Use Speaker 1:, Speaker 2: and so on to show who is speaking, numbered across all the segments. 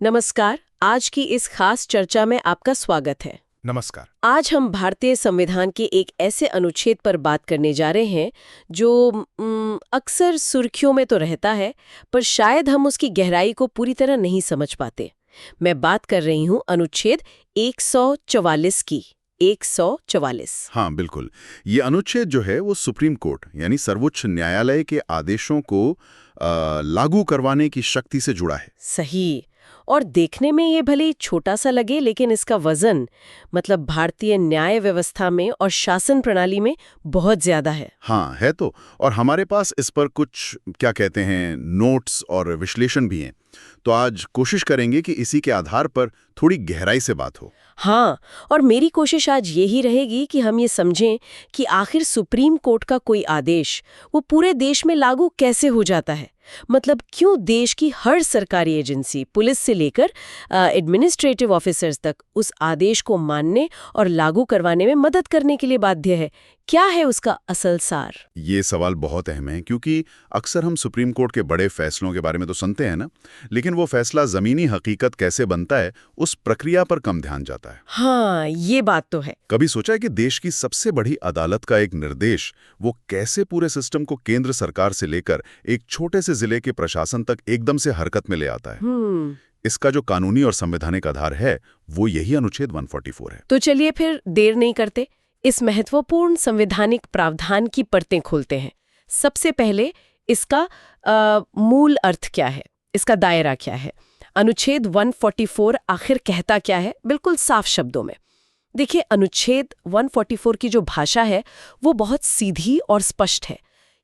Speaker 1: नमस्कार। आज की इस खास चर्चा में आपका स्वागत है।
Speaker 2: नमस्कार।
Speaker 1: आज हम भारतीय संविधान के एक ऐसे अनुच्छेद पर बात करने जा रहे हैं जो अक्सर सुर्खियों में तो रहता है, पर शायद हम उसकी गहराई को पूरी तरह नहीं समझ पाते। मैं बात कर रही हूँ अनुच्छेद 144 की। 144।
Speaker 2: हाँ, बिल्कुल। ये अनुच्छेद जो है वो सुप्रीम कोर्ट यानी सर्वोच्च न्यायालय के आदेशों को लागू करवाने की शक्ति से जुड़ा है।
Speaker 1: सही। और देखने में ये भले छोटा सा लगे, लेकिन इसका वजन मतलब भारतीय न्याय व्यवस्था में और शासन प्रणाली में बहुत ज्यादा है।
Speaker 2: हाँ, है तो। और हमारे पास इस पर कुछ क्या कहते हैं नोट्स और विश्लेषण भी हैं। तो आज कोशिश करेंगे कि इसी के आधार पर थोड़ी गहराई से बात हो।
Speaker 1: हाँ, और मेरी कोशिश आज यही रहेगी कि हम ये समझें कि आखिर सुप्रीम कोर्ट का कोई आदेश वो पूरे देश में लागू कैसे हो जाता है। मतलब क्यों देश की हर सरकारी एजेंसी, पुलिस से लेकर एडमिनिस्ट्रेटिव ऑफिसर्स तक उस आदेश को मानने और लागू करवाने में मदद करने के लिए बाध्य है। क्या है उसका असल सार?
Speaker 2: ये सवाल बहुत अहम है क्योंकि अक्सर हम सुप्रीम कोर्ट के बड़े फैसलों के बारे में तो सुनते हैं ना, लेकिन वो फैसला जमीनी हकीकत कैसे बनता है उस प्रक्रिया पर कम ध्यान जाता है।
Speaker 1: हाँ, ये बात तो है।
Speaker 2: कभी सोचा है कि देश की सबसे बड़ी अदालत का एक निर्देश वो कैसे पूरे सिस्टम को केंद्र सरकार से लेकर एक छोटे से जिले के प्रशासन तक एकदम से हरकत में ले आता है? इसका जो कानूनी और संवैधानिक आधार है वो यही अनुच्छेद 144 है।
Speaker 1: तो चलिए फिर देर नहीं करते, इस महत्वपूर्ण संवैधानिक प्रावधान की परतें खोलते हैं। सबसे पहले इसका मूल अर्थ क्या है, इसका दायरा क्या है, अनुच्छेद 144 आखिर कहता क्या है, बिल्कुल साफ शब्दों में। देखिए, अनुच्छेद 144 की जो भाषा है वो बहुत सीधी और स्पष्ट है।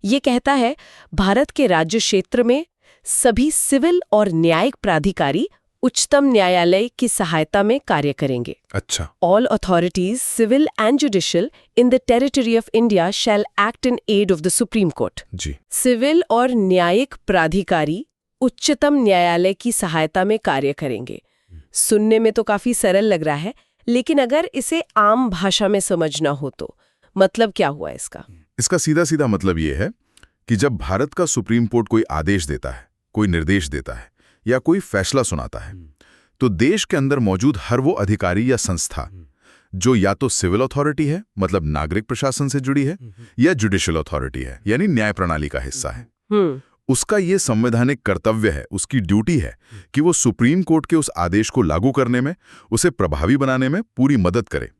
Speaker 1: ये कहता है भारत के राज्य क्षेत्र में सभी सिविल और न्यायिक प्राधिकारी उच्चतम न्यायालय की सहायता में कार्य करेंगे।
Speaker 2: अच्छा।
Speaker 1: All authorities, civil and judicial, in the territory of India shall act in aid of the Supreme Court.
Speaker 2: जी।
Speaker 1: सिविल और न्यायिक प्राधिकारी उच्चतम न्यायालय की सहायता में कार्य करेंगे। सुनने में तो काफी सरल लग रहा है, लेकिन अगर इसे आम भाषा में समझना हो तो मतलब क्या हुआ इसका?
Speaker 2: इसका सीधा सीधा मतलब ये है कि जब भारत का सुप्रीम कोर्ट कोई आदेश देता है, कोई निर्देश देता है या कोई फैसला सुनाता है, तो देश के अंदर मौजूद हर वो अधिकारी या संस्था जो या तो सिविल अथॉरिटी है, मतलब नागरिक प्रशासन से जुड़ी है, या जुडिशियल अथॉरिटी है, यानी न्याय प्रणाली का हिस्सा है, उसका ये संवैधानिक कर्तव्य है, उसकी ड्यूटी है कि वो सुप्रीम कोर्ट के उस आदेश को लागू करने में, उसे प्रभावी बनाने में पूरी मदद करे।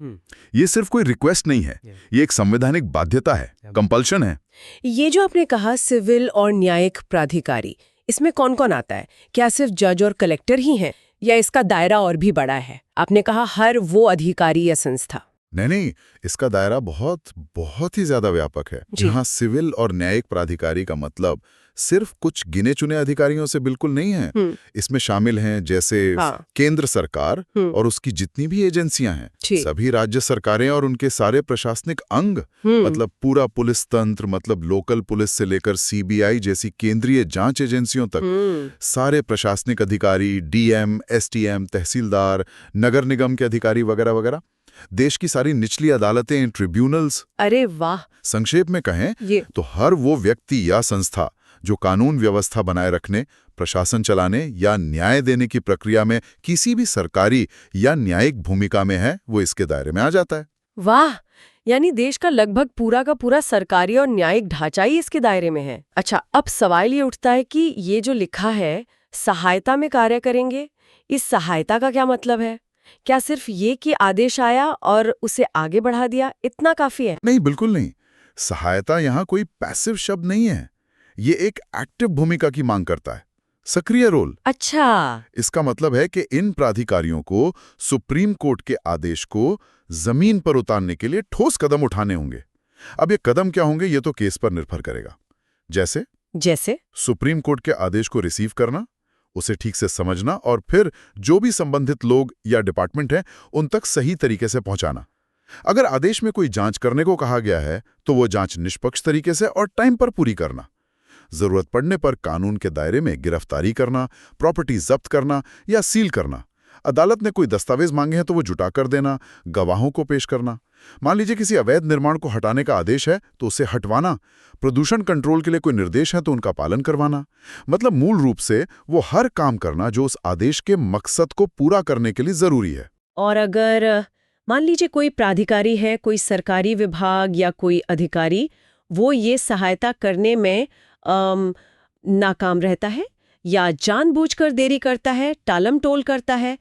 Speaker 2: ये सिर्फ कोई रिक्वेस्ट नहीं है, ये एक संवैधानिक बाध्यता है, कंपल्शन है।
Speaker 1: ये जो आपने कहा सिविल और न्यायिक प्राधिकारी, इसमें कौन कौन आता है? क्या सिर्फ जज और कलेक्टर ही हैं या इसका दायरा और भी बड़ा है? आपने कहा हर वो अधिकारी या संस्था।
Speaker 2: नहीं, इसका दायरा बहुत ही ज्यादा व्यापक है। यहाँ सिविल और न्यायिक प्राधिकारी का मतलब सिर्फ कुछ गिने चुने अधिकारियों से बिल्कुल नहीं है। इसमें शामिल हैं जैसे केंद्र सरकार और उसकी जितनी भी एजेंसियां हैं, सभी राज्य सरकारें और उनके सारे प्रशासनिक अंग, मतलब पूरा पुलिस तंत्र, मतलब लोकल पुलिस से लेकर सीबीआई जैसी केंद्रीय जांच एजेंसियों तक, सारे प्रशासनिक अधिकारी, डीएम, एसटीएम, तहसीलदार, नगर निगम के अधिकारी वगैरह वगैरह, देश की सारी निचली अदालतें, ट्रिब्यूनल्स।
Speaker 1: अरे वाह!
Speaker 2: संक्षेप में कहें तो हर वो व्यक्ति या संस्था जो कानून व्यवस्था बनाए रखने, प्रशासन चलाने या न्याय देने की प्रक्रिया में किसी भी सरकारी या न्यायिक भूमिका में है, वो इसके दायरे में आ जाता है।
Speaker 1: वाह! यानी देश का लगभग पूरा का पूरा सरकारी और न्यायिक ढांचा ही इसके दायरे में है। अच्छा, अब सवाल ये उठता है कि ये जो लिखा है सहायता में कार्य करेंगे, इस सहायता का क्या मतलब है? क्या सिर्फ ये कि आदेश आया और उसे आगे बढ़ा दिया, इतना काफी है?
Speaker 2: नहीं, बिल्कुल नहीं। सहायता यहाँ कोई पैसिव शब्द नहीं है, ये एक एक्टिव भूमिका की मांग करता है, सक्रिय रोल।
Speaker 1: अच्छा।
Speaker 2: इसका मतलब है कि इन प्राधिकारियों को सुप्रीम कोर्ट के आदेश को जमीन पर उतारने के लिए ठोस कदम उठाने होंगे। अब ये कदम क्या होंगे ये तो केस पर निर्भर करेगा। जैसे सुप्रीम कोर्ट के आदेश को रिसीव करना, उसे ठीक से समझना और फिर जो भी संबंधित लोग या डिपार्टमेंट हैं उन तक सही तरीके से पहुंचाना। अगर आदेश में कोई जांच करने को कहा गया है तो वो जांच निष्पक्ष तरीके से और टाइम पर पूरी करना। जरूरत पड़ने पर कानून के दायरे में गिरफ्तारी करना, प्रॉपर्टी जब्त करना या सील करना। अदालत ने कोई दस्तावेज मांगे हैं तो वो जुटा कर देना, गवाहों को पेश करना। मान लीजिए किसी अवैध निर्माण को हटाने का आदेश है तो उसे हटवाना, प्रदूषण कंट्रोल के लिए कोई निर्देश है तो उनका पालन करवाना। मतलब मूल रूप से वो हर काम करना जो उस आदेश के मकसद को पूरा करने के लिए जरूरी है।
Speaker 1: और अगर मान लीजिए कोई प्राधिकारी है, कोई सरकारी विभाग या कोई अधिकारी, वो ये सहायता करने में नाकाम रहता है या जानबूझकर देरी करता है, टालमटोल करता है,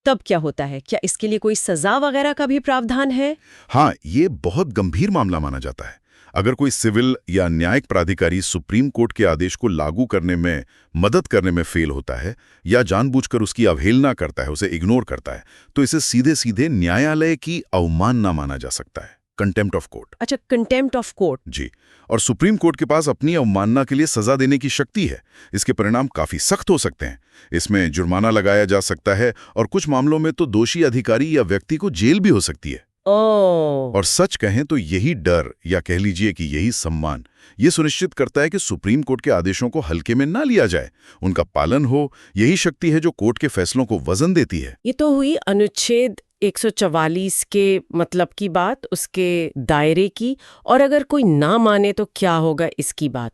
Speaker 1: तब क्या होता है? क्या इसके लिए कोई सजा वगैरह का भी प्रावधान है?
Speaker 2: हाँ, ये बहुत गंभीर मामला माना जाता है। अगर कोई सिविल या न्यायिक प्राधिकारी सुप्रीम कोर्ट के आदेश को लागू करने में मदद करने में फेल होता है या जानबूझकर उसकी अवहेलना करता है, उसे इग्नोर करता है, तो इसे सीधे सीधे न्यायालय की अवमानना माना जा सकता है, कंटेम्प्ट ऑफ कोर्ट।
Speaker 1: अच्छा, कंटेम्प्ट ऑफ कोर्ट।
Speaker 2: जी, और सुप्रीम कोर्ट के पास अपनी अवमानना के लिए सजा देने की शक्ति है। इसके परिणाम काफी सख्त हो सकते हैं। इसमें जुर्माना लगाया जा सकता है और कुछ मामलों में तो दोषी अधिकारी या व्यक्ति को जेल भी हो सकती है। और सच कहें तो यही डर या कह लीजिए कि यही सम्मान ये सुनिश्चित करता है कि सुप्रीम कोर्ट के आदेशों को हल्के में ना लिया जाए, उनका पालन हो। यही शक्ति है जो कोर्ट के फैसलों को वजन देती है।
Speaker 1: ये तो हुई अनुच्छेद 144 के मतलब की बात, उसके दायरे की, और अगर कोई ना माने तो क्या होगा इसकी बात।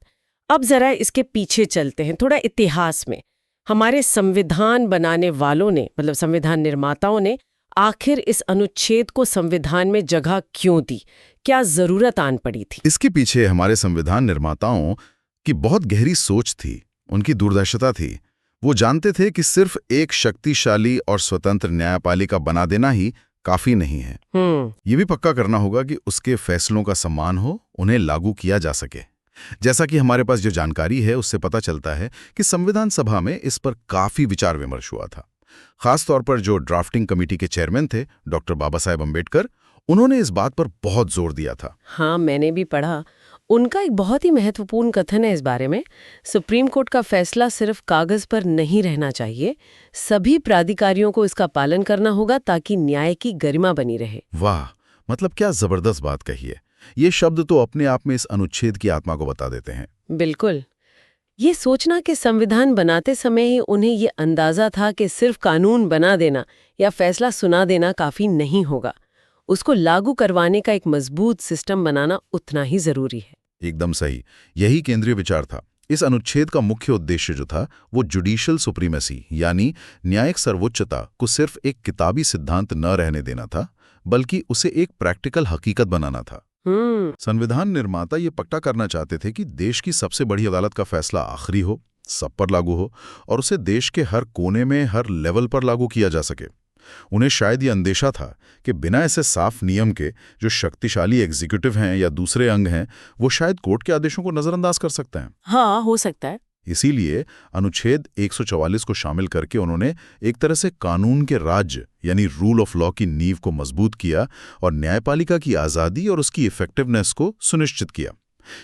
Speaker 1: अब जरा इसके पीछे चलते हैं, थोड़ा इतिहास में। हमारे संविधान बनाने वालों ने, मतलब संविधान निर्माताओं ने, आखिर इस अनुच्छेद को संविधान में जगह क्यों दी? क्या जरूरत आन पड़ी थी?
Speaker 2: इसके पीछे हमारे संविधान निर्माताओं की बहुत गहरी सोच थी, उनकी दूरदर्शिता थी। वो जानते थे कि सिर्फ एक शक्तिशाली और स्वतंत्र न्यायपालिका बना देना ही काफी नहीं है। ये भी पक्का करना होगा कि उसके फैसलों का सम्मान हो, उन्हें लागू किया जा सके। जैसा कि हमारे पास जो जानकारी है उससे पता चलता है कि संविधान सभा में इस पर काफी विचार विमर्श हुआ था। खास तौर पर जो ड्राफ्टिंग कमेटी के चेयरमैन थे, डॉक्टर बाबा साहेब अम्बेडकर, उन्होंने इस बात पर बहुत जोर दिया था।
Speaker 1: हाँ, मैंने भी पढ़ा। उनका एक बहुत ही महत्वपूर्ण कथन है इस बारे में। सुप्रीम कोर्ट का फैसला सिर्फ कागज पर नहीं रहना चाहिए, सभी प्राधिकारियों को इसका पालन करना होगा ताकि न्याय की गरिमा बनी रहे।
Speaker 2: वाह, मतलब क्या जबरदस्त बात कही है। ये शब्द तो अपने आप में इस अनुच्छेद की आत्मा को बता देते हैं।
Speaker 1: बिल्कुल। ये सोचना कि संविधान बनाते समय ही उन्हें ये अंदाजा था कि सिर्फ कानून बना देना या फैसला सुना देना काफी नहीं होगा, उसको लागू करवाने का एक मजबूत सिस्टम बनाना उतना ही जरूरी है।
Speaker 2: एकदम सही, यही केंद्रीय विचार था। इस अनुच्छेद का मुख्य उद्देश्य जो था वो जुडिशियल सुप्रीमेसी यानी न्यायिक सर्वोच्चता को सिर्फ एक किताबी सिद्धांत न रहने देना था, बल्कि उसे एक प्रैक्टिकल हकीकत बनाना था। संविधान निर्माता ये पक्का करना चाहते थे कि देश की सबसे बड़ी अदालत का फैसला आखिरी हो, सब पर लागू हो और उसे देश के हर कोने में, हर लेवल पर लागू किया जा सके। उन्हें शायद ये अंदेशा था कि बिना ऐसे साफ नियम के जो शक्तिशाली एग्जीक्यूटिव हैं या दूसरे अंग हैं, वो शायद कोर्ट के आदेशों को नजरअंदाज कर सकते हैं।
Speaker 1: हाँ, हो सकता है।
Speaker 2: इसीलिए अनुच्छेद 144 को शामिल करके उन्होंने एक तरह से कानून के राज्य यानी रूल ऑफ लॉ की नींव को मजबूत किया और न्यायपालिका की आज़ादी और उसकी इफेक्टिवनेस को सुनिश्चित किया।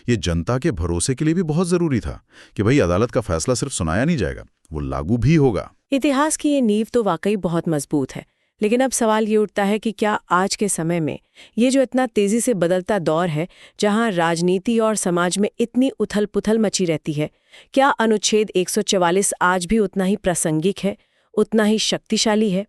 Speaker 2: ये जनता के भरोसे के लिए भी बहुत जरूरी था कि भाई अदालत का फैसला सिर्फ सुनाया नहीं जाएगा, वो लागू भी होगा।
Speaker 1: इतिहास की ये नींव तो वाकई बहुत मजबूत है, लेकिन अब सवाल ये उठता है कि क्या आज के समय में ये जो इतना तेजी से बदलता दौर है, जहां राजनीति और समाज में इतनी उथल-पुथल मची रहती है, क्या अनुच्छेद 144 आज भी उतना ही प्रासंगिक है, उतना ही शक्तिशाली है?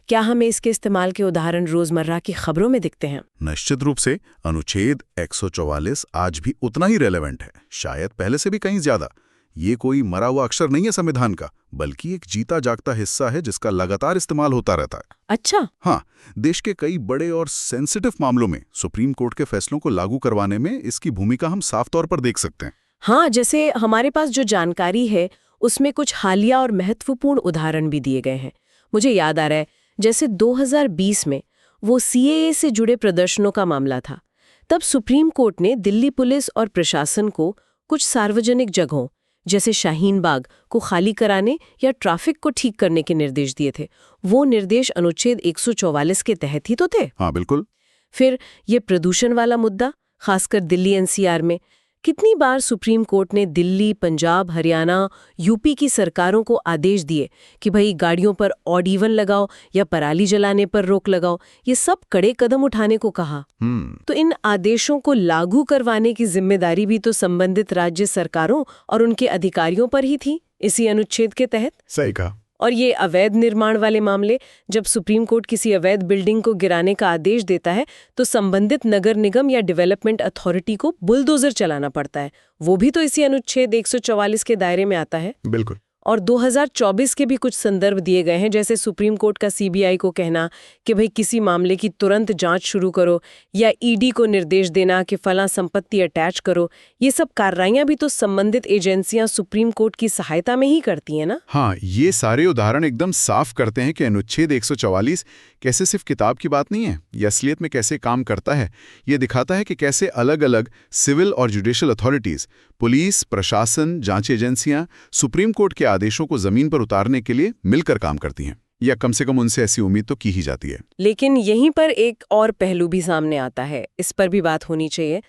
Speaker 1: क्या हमें इसके इस्तेमाल के उदाहरण रोजमर्रा की खबरों में दिखते हैं?
Speaker 2: निश्चित रूप से अनुच्छेद 144 आज भी उतना ही रेलेवेंट है, शायद पहले से भी कहीं ज्यादा। ये कोई मरा हुआ अक्षर नहीं है संविधान का, बल्कि एक जीता जागता हिस्सा है जिसका लगातार इस्तेमाल होता रहता है।
Speaker 1: अच्छा।
Speaker 2: हाँ, देश के कई बड़े और सेंसिटिव मामलों में सुप्रीम कोर्ट के फैसलों को लागू करवाने में इसकी भूमिका हम साफ तौर पर देख सकते हैं।
Speaker 1: हाँ, जैसे हमारे पास जो जानकारी है उसमें कुछ हालिया और महत्वपूर्ण उदाहरण भी दिए गए हैं। मुझे याद आ रहा है, जैसे 2020 में वो CAA से जुड़े प्रदर्शनों का मामला था। तब सुप्रीम कोर्ट ने दिल्ली पुलिस और प्रशासन को कुछ सार्वजनिक जगहों जैसे शाहीन बाग को खाली कराने या ट्रैफिक को ठीक करने के निर्देश दिए थे। वो निर्देश अनुच्छेद 144 के तहत ही तो थे।
Speaker 2: हाँ, बिल्कुल।
Speaker 1: फिर ये प्रदूषण वाला मुद्दा, खासकर दिल्ली NCR में, कितनी बार सुप्रीम कोर्ट ने दिल्ली, पंजाब, हरियाणा, यूपी की सरकारों को आदेश दिए कि भाई गाड़ियों पर ऑड इवन लगाओ या पराली जलाने पर रोक लगाओ। ये सब कड़े कदम उठाने को कहा। तो इन आदेशों को लागू करवाने की जिम्मेदारी भी तो संबंधित राज्य सरकारों और उनके अधिकारियों पर ही थी इसी अनुच्छेद के तहत।
Speaker 2: सही कहा।
Speaker 1: और ये अवैध निर्माण वाले मामले, जब सुप्रीम कोर्ट किसी अवैध बिल्डिंग को गिराने का आदेश देता है तो संबंधित नगर निगम या डेवलपमेंट अथॉरिटी को बुलडोजर चलाना पड़ता है। वो भी तो इसी अनुच्छेद 144 के दायरे में आता है।
Speaker 2: बिल्कुल।
Speaker 1: और 2024 के भी कुछ संदर्भ दिए गए हैं, जैसे सुप्रीम कोर्ट का सीबीआई को कहना कि भाई किसी मामले की तुरंत जांच शुरू करो, या ईडी को निर्देश देना कि फलां संपत्ति अटैच करो। ये सब कार्रवाइयां भी तो संबंधित एजेंसियां सुप्रीम कोर्ट की सहायता में ही करती हैं ना।
Speaker 3: हाँ, ये सारे उदाहरण एकदम साफ करते हैं कि अनुच्छेद 144 कैसे सिर्फ किताब की बात नहीं है, ये असलियत में कैसे काम करता है। ये दिखाता है कि कैसे अलग अलग सिविल और जुडिशियल अथॉरिटीज, पुलिस, प्रशासन, जांच एजेंसियां सुप्रीम कोर्ट के आदेशों को जमीन पर उतारने के लिए मिलकर काम करती हैं, या कम से कम उनसे ऐसी उम्मीद तो की ही जाती है।
Speaker 1: लेकिन यहीं पर एक और पहलू भी सामने आता है, इस पर भी बात होनी चाहिए।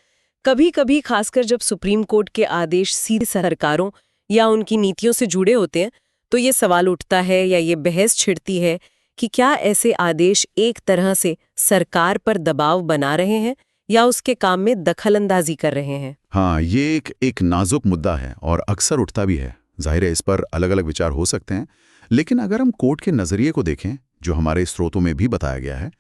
Speaker 1: कभी कभी खासकर जब सुप्रीम कोर्ट के आदेश सीधे सरकारों या उनकी नीतियों से जुड़े होते हैं, तो ये सवाल उठता है या ये बहस छिड़ती है कि क्या ऐसे आदेश एक तरह से सरकार पर दबाव बना रहे हैं या उसके काम में दखलंदाजी कर रहे हैं।
Speaker 3: हाँ, ये एक नाजुक मुद्दा है और अक्सर उठता भी है। जाहिर है इस पर अलग अलग विचार हो सकते हैं, लेकिन अगर हम कोर्ट के नजरिए को देखें, जो हमारे स्रोतों में भी बताया गया है,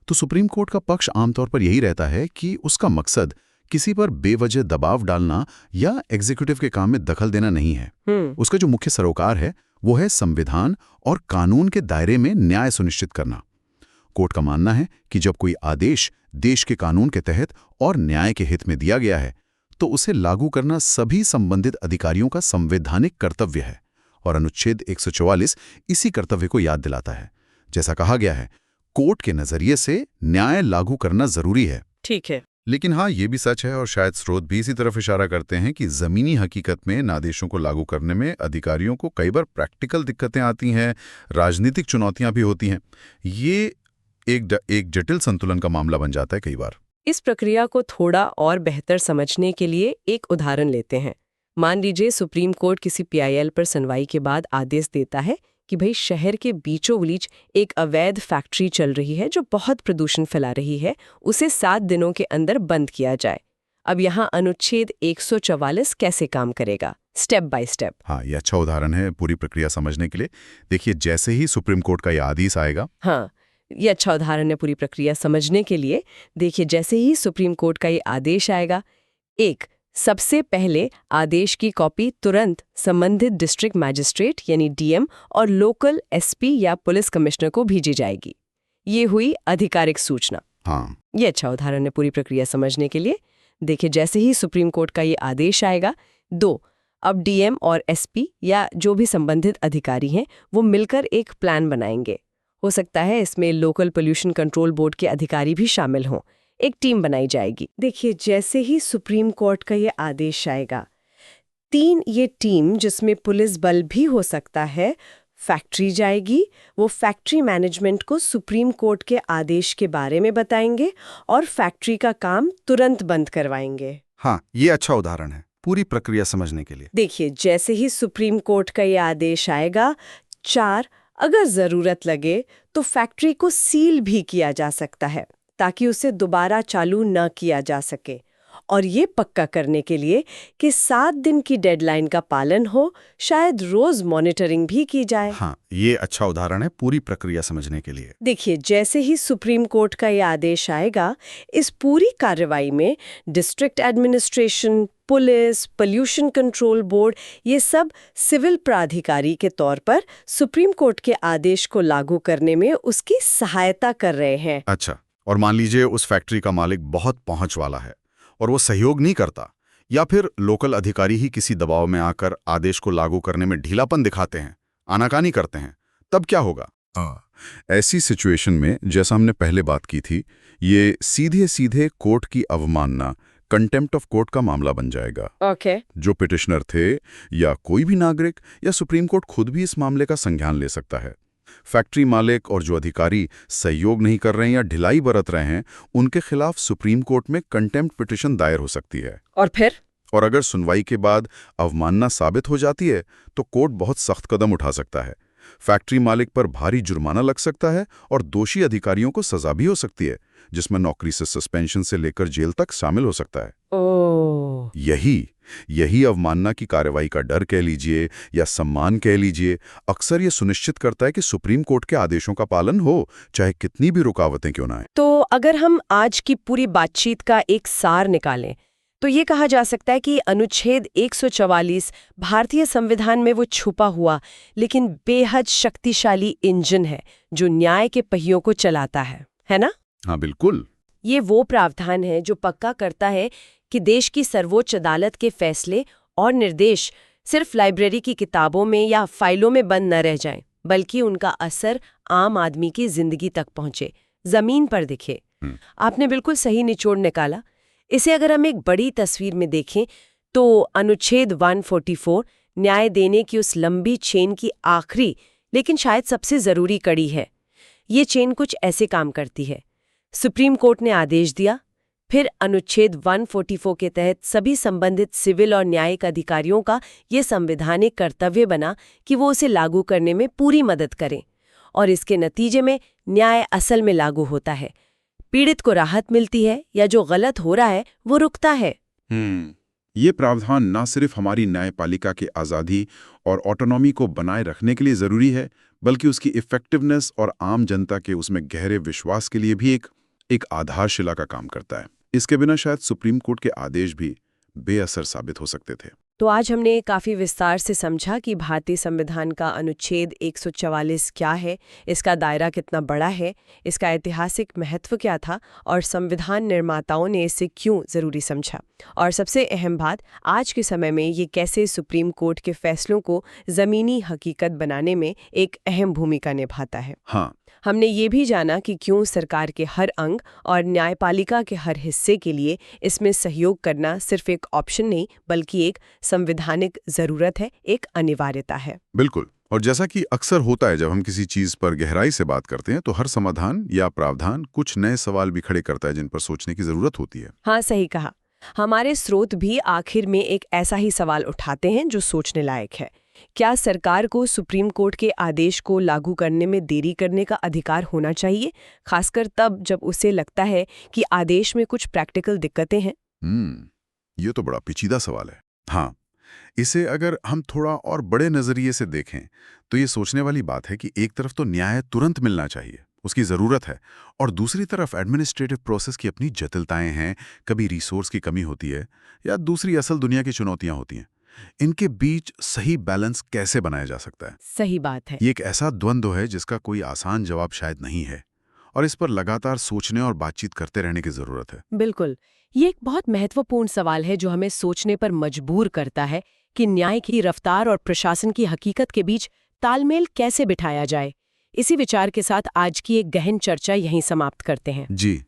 Speaker 3: तो सुप्रीम कोर्ट का पक्ष आमतौर पर यही रहता है कि उसका मकसद किसी पर बेवजह दबाव डालना या एग्जीक्यूटिव के काम में दखल देना नहीं है। उसका जो मुख्य सरोकार है वो है संविधान और कानून के दायरे में न्याय सुनिश्चित करना। कोर्ट का मानना है कि जब कोई आदेश देश के कानून के तहत और न्याय के हित में दिया गया है, तो उसे लागू करना सभी संबंधित अधिकारियों का संवैधानिक कर्तव्य है, और अनुच्छेद 144 इसी कर्तव्य को याद दिलाता है। जैसा कहा गया है, कोर्ट के नजरिए से न्याय लागू करना जरूरी है।
Speaker 1: ठीक है।
Speaker 2: लेकिन हाँ, ये भी सच है, और शायद स्रोत भी इसी तरफ इशारा करते हैं कि जमीनी हकीकत में इन आदेशों को लागू करने में अधिकारियों को कई बार प्रैक्टिकल दिक्कतें आती हैं, राजनीतिक चुनौतियां भी होती हैं। ये एक जटिल संतुलन का मामला बन जाता है कई बार।
Speaker 1: इस प्रक्रिया को थोड़ा और बेहतर समझने के लिए एक उदाहरण लेते हैं। मान लीजिए सुप्रीम कोर्ट किसी पीआईएल पर सुनवाई के बाद आदेश देता है कि भाई शहर के बीचों बीच एक अवैध फैक्ट्री चल रही है जो बहुत प्रदूषण फैला रही है, उसे 7 दिनों के अंदर बंद किया जाए। अब यहाँ अनुच्छेद 144 कैसे काम करेगा, स्टेप बाय स्टेप।
Speaker 2: हाँ, ये अच्छा उदाहरण है पूरी प्रक्रिया समझने के लिए। देखिए, जैसे ही सुप्रीम कोर्ट का ये आदेश आएगा।
Speaker 1: हाँ, ये अच्छा उदाहरण है पूरी प्रक्रिया समझने के लिए। देखिए, जैसे ही सुप्रीम कोर्ट का ये आदेश आएगा, सबसे पहले आदेश की कॉपी तुरंत संबंधित डिस्ट्रिक्ट मैजिस्ट्रेट यानी डीएम और लोकल एसपी या पुलिस कमिश्नर को भेजी जाएगी। ये हुई आधिकारिक सूचना।
Speaker 2: हाँ,
Speaker 1: ये अच्छा उदाहरण है पूरी प्रक्रिया समझने के लिए। देखिए, जैसे ही सुप्रीम कोर्ट का ये आदेश आएगा, अब डीएम और एसपी या जो भी संबंधित अधिकारी हैं वो मिलकर एक प्लान बनाएंगे। हो सकता है इसमें लोकल पोल्यूशन कंट्रोल बोर्ड के अधिकारी भी शामिल हों। एक टीम बनाई जाएगी। देखिए, जैसे ही सुप्रीम कोर्ट का ये आदेश आएगा, ये टीम जिसमें पुलिस बल भी हो सकता है, फैक्ट्री जाएगी। वो फैक्ट्री मैनेजमेंट को सुप्रीम कोर्ट के आदेश के बारे में बताएंगे और फैक्ट्री का काम तुरंत बंद करवाएंगे।
Speaker 4: हाँ, ये अच्छा उदाहरण है पूरी प्रक्रिया समझने के लिए।
Speaker 1: देखिए, जैसे ही सुप्रीम कोर्ट का ये आदेश आएगा, अगर जरूरत लगे तो फैक्ट्री को सील भी किया जा सकता है ताकि उसे दोबारा चालू न किया जा सके, और ये पक्का करने के लिए कि 7 दिन की डेडलाइन का पालन हो, शायद रोज मॉनिटरिंग भी की जाए।
Speaker 4: हाँ, ये अच्छा उदाहरण है पूरी प्रक्रिया समझने के लिए।
Speaker 1: देखिए, जैसे ही सुप्रीम कोर्ट का ये आदेश आएगा, इस पूरी कार्रवाई में district administration, police, pollution control board, ये सब सिविल प्राधिकारी के तौर पर सुप्रीम कोर्ट के आदेश को लागू करने में उसकी सहायता कर रहे हैं।
Speaker 4: अच्छा, और मान लीजिए उस फैक्ट्री का मालिक बहुत पहुंच वाला है और वो सहयोग नहीं करता, या फिर लोकल अधिकारी ही किसी दबाव में आकर आदेश को लागू करने में ढीलापन दिखाते हैं, आनाकानी करते हैं, तब क्या होगा?
Speaker 2: ऐसी सिचुएशन में, जैसा हमने पहले बात की थी, ये सीधे कोर्ट की अवमानना, कंटेम्प्ट ऑफ कोर्ट का मामला बन जाएगा। जो पिटिशनर थे या कोई भी नागरिक या सुप्रीम कोर्ट खुद भी इस मामले का संज्ञान ले सकता है। फैक्ट्री मालिक और जो अधिकारी सहयोग नहीं कर रहे हैं या ढिलाई बरत रहे हैं, उनके खिलाफ सुप्रीम कोर्ट में कंटेम्प्ट पिटिशन दायर हो सकती है। और अगर सुनवाई के बाद अवमानना साबित हो जाती है तो कोर्ट बहुत सख्त कदम उठा सकता है। फैक्ट्री मालिक पर भारी जुर्माना लग सकता है और दोषी अधिकारियों को सजा भी हो सकती है, जिसमें नौकरी से सस्पेंशन से लेकर जेल तक शामिल हो सकता है।
Speaker 1: ओह,
Speaker 2: यही अवमानना की कार्रवाई का डर कह लीजिए या सम्मान कह लीजिए, अक्सर ये सुनिश्चित करता है कि सुप्रीम कोर्ट के आदेशों का पालन हो, चाहे कितनी भी रुकावटें क्यों ना आए।
Speaker 1: तो अगर हम आज की पूरी बातचीत का एक सार निकालें तो ये कहा जा सकता है कि अनुच्छेद 144 भारतीय संविधान में वो छुपा हुआ लेकिन बेहद शक्तिशाली इंजन है जो न्याय के पहियों को चलाता है ना?
Speaker 2: हाँ, बिल्कुल।
Speaker 1: ये वो प्रावधान है जो पक्का करता है कि देश की सर्वोच्च अदालत के फैसले और निर्देश सिर्फ लाइब्रेरी की किताबों में या फाइलों में बंद न रह जाएं, बल्कि उनका असर आम आदमी की जिंदगी तक पहुंचे, जमीन पर दिखे। आपने बिल्कुल सही निचोड़ निकाला। इसे अगर हम एक बड़ी तस्वीर में देखें तो अनुच्छेद 144 न्याय देने की उस लंबी चेन की आखिरी लेकिन शायद सबसे जरूरी कड़ी है। ये चेन कुछ ऐसे काम करती है। सुप्रीम कोर्ट ने आदेश दिया, फिर अनुच्छेद 144 के तहत सभी संबंधित सिविल और न्यायिक अधिकारियों का ये संवैधानिक कर्तव्य बना कि वो उसे लागू करने में पूरी मदद करें, और इसके नतीजे में न्याय असल में लागू होता है। पीड़ित को राहत मिलती है या जो गलत हो रहा है वो रुकता है।
Speaker 3: ये प्रावधान न सिर्फ हमारी न्यायपालिका की आज़ादी और ऑटोनॉमी को बनाए रखने के लिए ज़रूरी है, बल्कि उसकी इफ़ेक्टिवनेस और आम जनता के उसमें गहरे विश्वास के लिए भी एक आधारशिला का काम करता है। इसके बिना शायद सुप्रीम कोर्ट के आदेश भी बेअसर साबित हो सकते थे।
Speaker 1: तो आज हमने काफ़ी विस्तार से समझा कि भारतीय संविधान का अनुच्छेद 144 क्या है, इसका दायरा कितना बड़ा है, इसका ऐतिहासिक महत्व क्या था और संविधान निर्माताओं ने इसे क्यों ज़रूरी समझा, और सबसे अहम बात, आज के समय में ये कैसे सुप्रीम कोर्ट के फैसलों को ज़मीनी हकीकत बनाने में एक अहम भूमिका निभाता है।
Speaker 3: हाँ,
Speaker 1: हमने ये भी जाना कि क्यों सरकार के हर अंग और न्यायपालिका के हर हिस्से के लिए इसमें सहयोग करना सिर्फ एक ऑप्शन नहीं बल्कि एक संवैधानिक ज़रूरत है, एक अनिवार्यता है।
Speaker 2: बिल्कुल। और जैसा कि अक्सर होता है जब हम किसी चीज़ पर गहराई से बात करते हैं तो हर समाधान या प्रावधान कुछ नए सवाल भी खड़े करता है जिन पर सोचने की ज़रूरत होती है।
Speaker 1: हाँ, सही कहा। हमारे स्रोत भी आखिर में एक ऐसा ही सवाल उठाते हैं जो सोचने लायक है। क्या सरकार को सुप्रीम कोर्ट के आदेश को लागू करने में देरी करने का अधिकार होना चाहिए, खासकर तब जब उसे लगता है कि आदेश में कुछ प्रैक्टिकल दिक्कतें हैं?
Speaker 2: ये तो बड़ा पेचीदा सवाल है। हाँ, इसे अगर हम थोड़ा और बड़े नज़रिए से देखें तो ये सोचने वाली बात है कि एक तरफ तो न्याय तुरंत मिलना चाहिए, उसकी ज़रूरत है, और दूसरी तरफ एडमिनिस्ट्रेटिव प्रोसेस की अपनी जटिलताएं हैं, कभी रिसोर्स की कमी होती है या दूसरी असल दुनिया की चुनौतियां होती हैं। इनके बीच सही बैलेंस कैसे बनाया जा सकता है?
Speaker 1: सही बात है।
Speaker 2: ये एक ऐसा द्वंद्व है जिसका कोई आसान जवाब शायद नहीं है, और इस पर लगातार सोचने और बातचीत करते रहने की ज़रूरत है।
Speaker 1: बिल्कुल, ये एक बहुत महत्वपूर्ण सवाल है जो हमें सोचने पर मजबूर करता है कि न्याय की रफ्तार और प्रशासन की हकीकत के बीच तालमेल कैसे बिठाया जाए। इसी विचार के साथ आज की एक गहन चर्चा यहीं समाप्त करते हैं।
Speaker 2: जी।